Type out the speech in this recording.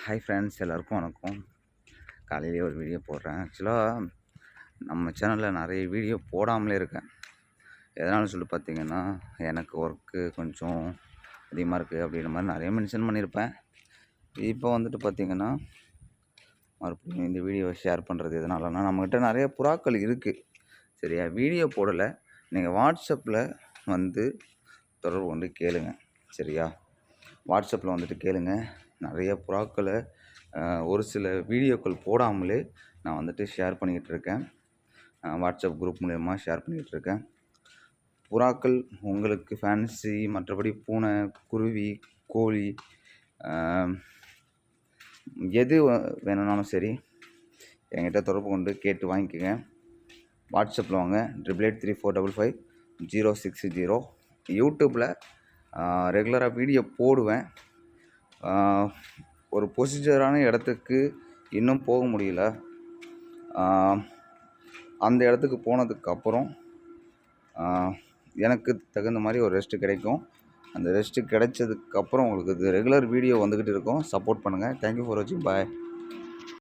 Hi friends, எல்லாருக்கும் வணக்கம். காலையிலேயே ஒரு வீடியோ போடுறேன். ஆக்சுவலாக நம்ம சேனலில் நிறைய வீடியோ போடாமலே இருக்கேன். எதனால சொல்லி பார்த்தீங்கன்னா, எனக்கு ஒர்க்கு கொஞ்சம் அதிகமாக இருக்குது அப்படின்ற மாதிரி நிறைய மென்ஷன் பண்ணியிருப்பேன். இப்போ வந்துட்டு பார்த்தீங்கன்னா, மறுபடியும் இந்த வீடியோவை ஷேர் பண்ணுறது எதனாலனா, நம்மக்கிட்ட நிறைய புறாக்கள் இருக்குது. சரியா? வீடியோ போடலை. நீங்கள் வாட்ஸ்அப்பில் வந்து தொடர்பு கொண்டு கேளுங்க. சரியா? வாட்ஸ்அப்பில் வந்துட்டு கேளுங்க. நிறைய புறாக்களை ஒரு சில வீடியோக்கள் போடாமலே நான் வந்துட்டு ஷேர் பண்ணிக்கிட்டு இருக்கேன். வாட்ஸ்அப் குரூப் மூலயமா ஷேர் பண்ணிக்கிட்டு இருக்கேன். புறாக்கள் உங்களுக்கு ஃபேன்சி, மற்றபடி பூனை, குருவி, கோழி எது வேணும்னாலும் சரி என்கிட்ட தொடர்பு கொண்டு கேட்டு வாங்கிக்கோங்க. வாட்ஸ்அப்பில் வாங்க 8834555060. யூடியூப்பில் ரெகுலராக வீடியோ போடுவேன். ஒரு ப்ரொசீஜரான இடத்துக்கு இன்னும் போக முடியல. அந்த இடத்துக்கு போனதுக்கப்புறம் எனக்கு தகுந்த மாதிரி ஒரு ரெஸ்ட்டு கிடைக்கும். அந்த ரெஸ்ட்டு கிடைச்சதுக்கப்புறம் உங்களுக்கு இது ரெகுலர் வீடியோ வந்துக்கிட்டு இருக்கும். சப்போர்ட் பண்ணுங்கள். தேங்க்யூ ஃபார் வாட்சிங். பாய்.